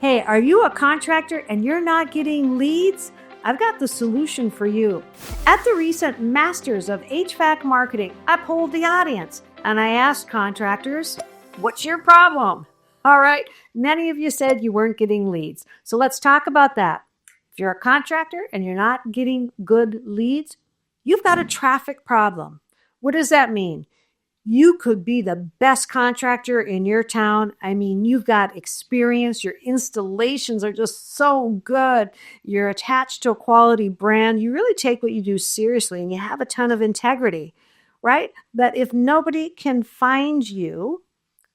Hey, are you a contractor and you're not getting leads? I've got the solution for you. At the recent Masters of HVAC Marketing, I polled the audience and I asked contractors, what's your problem? All right, many of you said you weren't getting leads. So let's talk about that. If you're a contractor and you're not getting good leads, you've got a traffic problem. What does that mean? You could be the best contractor in your town. I mean, you've got experience. Your installations are just so good. You're attached to a quality brand. You really take what you do seriously and you have a ton of integrity, right? But if nobody can find you,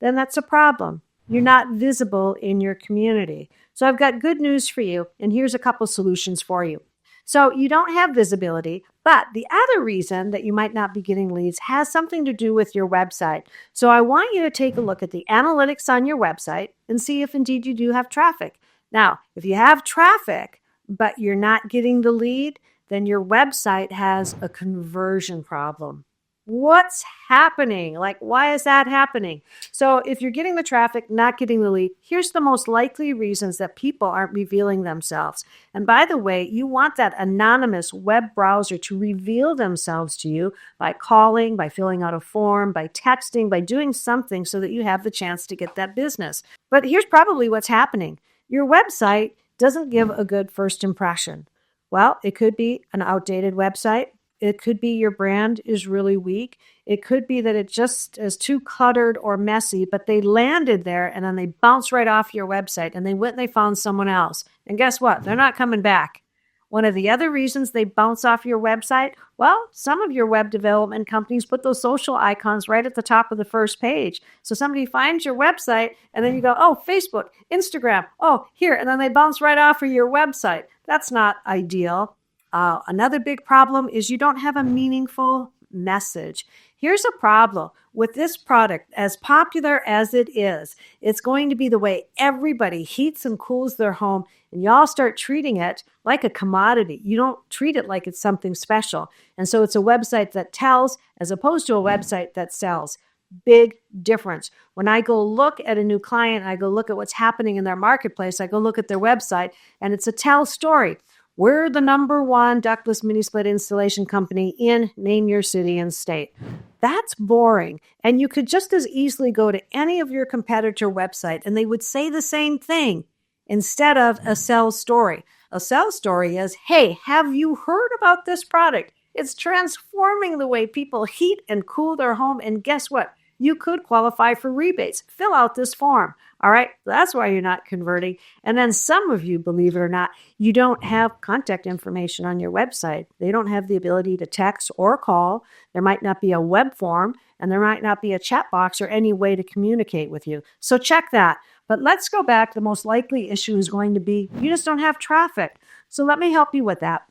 then that's a problem. You're not visible in your community. So I've got good news for you, and here's a couple solutions for you. So you don't have visibility, but the other reason that you might not be getting leads has something to do with your website. So I want you to take a look at the analytics on your website and see if indeed you do have traffic. Now, if you have traffic, but you're not getting the lead, then your website has a conversion problem. What's happening? Like, why is that happening? So if you're getting the traffic, not getting the lead, here's the most likely reasons that people aren't revealing themselves. And by the way, you want that anonymous web browser to reveal themselves to you by calling, by filling out a form, by texting, by doing something so that you have the chance to get that business. But here's probably what's happening. Your website doesn't give a good first impression. Well, it could be an outdated website. It could be your brand is really weak. It could be that it just is too cluttered or messy, but they landed there and then they bounced right off your website and they went and they found someone else. And guess what? They're not coming back. One of the other reasons they bounce off your website, well, some of your web development companies put those social icons right at the top of the first page. So somebody finds your website and then you go, oh, Facebook, Instagram, oh, here, and then they bounce right off of your website. That's not ideal. Another big problem is you don't have a meaningful message. Here's a problem with this product. As popular as it is, it's going to be the way everybody heats and cools their home, and y'all start treating it like a commodity. You don't treat it like it's something special. And so it's a website that tells as opposed to a website that sells. Big difference. When I go look at a new client, I go look at what's happening in their marketplace, I go look at their website, and it's a tell story. We're the number one ductless mini split installation company in name your city and state. That's boring. And you could just as easily go to any of your competitor website and they would say the same thing instead of a sell story. A sell story is, hey, have you heard about this product? It's transforming the way people heat and cool their home. And guess what? You could qualify for rebates. Fill out this form. All right, that's why you're not converting. And then some of you, believe it or not, you don't have contact information on your website. They don't have the ability to text or call. There might not be a web form, and there might not be a chat box or any way to communicate with you. So check that. But let's go back. The most likely issue is going to be you just don't have traffic. So let me help you with that.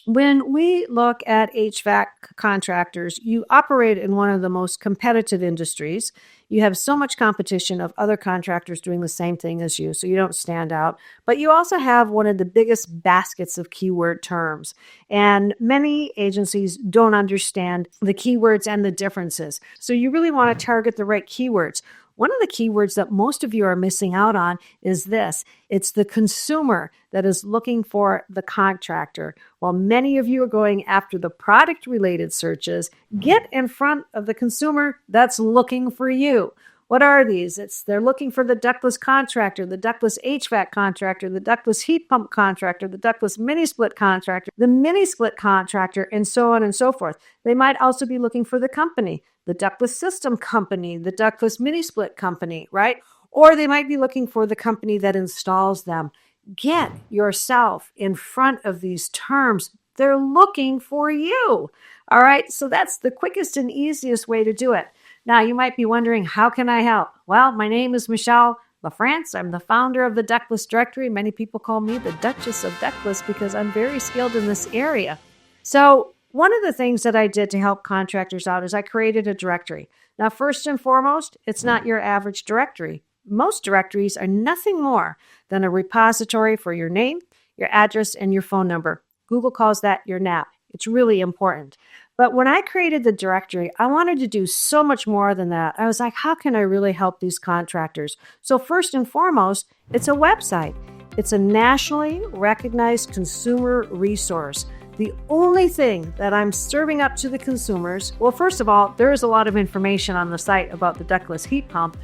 When we look at HVAC contractors, you operate in one of the most competitive industries. You have so much competition of other contractors doing the same thing as you, so you don't stand out. But you also have one of the biggest baskets of keyword terms. And many agencies don't understand the keywords and the differences. So you really want to target the right keywords. One of the keywords that most of you are missing out on is this. It's the consumer that is looking for the contractor. While many of you are going after the product-related searches, get in front of the consumer that's looking for you. What are these? They're looking for the ductless contractor, the ductless HVAC contractor, the ductless heat pump contractor, the ductless mini split contractor, the mini split contractor, and so on and so forth. They might also be looking for the company, the ductless system company, the ductless mini split company, right? Or they might be looking for the company that installs them. Get yourself in front of these terms. They're looking for you. All right, so that's the quickest and easiest way to do it. Now, you might be wondering, how can I help? Well, my name is Michelle LaFrance. I'm the founder of the Ductless Directory. Many people call me the Duchess of Ductless because I'm very skilled in this area. So one of the things that I did to help contractors out is I created a directory. Now, first and foremost, it's not your average directory. Most directories are nothing more than a repository for your name, your address, and your phone number. Google calls that your NAP. It's really important. But when I created the directory, I wanted to do so much more than that. I was like, how can I really help these contractors? So first and foremost, it's a website. It's a nationally recognized consumer resource. The only thing that I'm serving up to the consumers, well, first of all, there is a lot of information on the site about the ductless heat pump,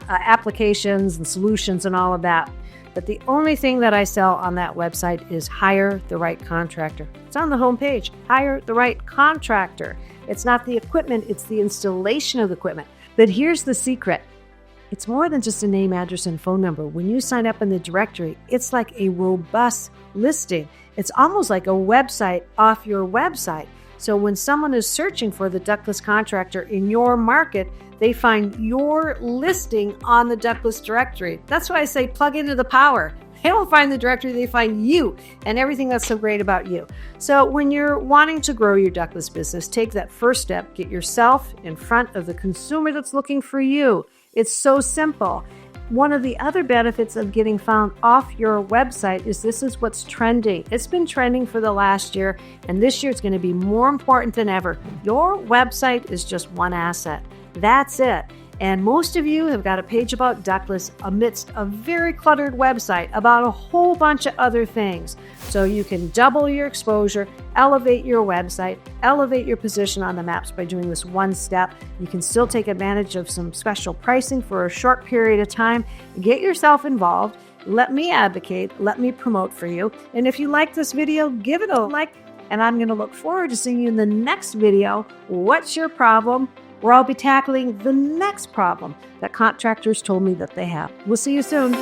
applications and solutions and all of that. But the only thing that I sell on that website is hire the right contractor. It's on the homepage, hire the right contractor. It's not the equipment, it's the installation of the equipment. But here's the secret. It's more than just a name, address, and phone number. When you sign up in the directory, it's like a robust listing. It's almost like a website off your website. So when someone is searching for the ductless contractor in your market, they find your listing on the ductless directory. That's why I say plug into the power. They don't find the directory, they find you and everything that's so great about you. So when you're wanting to grow your ductless business, take that first step. Get yourself in front of the consumer that's looking for you. It's so simple. One of the other benefits of getting found off your website is this is what's trending. It's been trending for the last year, and this year it's going to be more important than ever. Your website is just one asset. That's it. And most of you have got a page about ductless amidst a very cluttered website about a whole bunch of other things. So you can double your exposure, elevate your website, elevate your position on the maps by doing this one step. You can still take advantage of some special pricing for a short period of time. Get yourself involved. Let me advocate. Let me promote for you. And if you like this video, give it a like. And I'm going to look forward to seeing you in the next video. What's your problem? Where I'll be tackling the next problem that contractors told me that they have. We'll see you soon.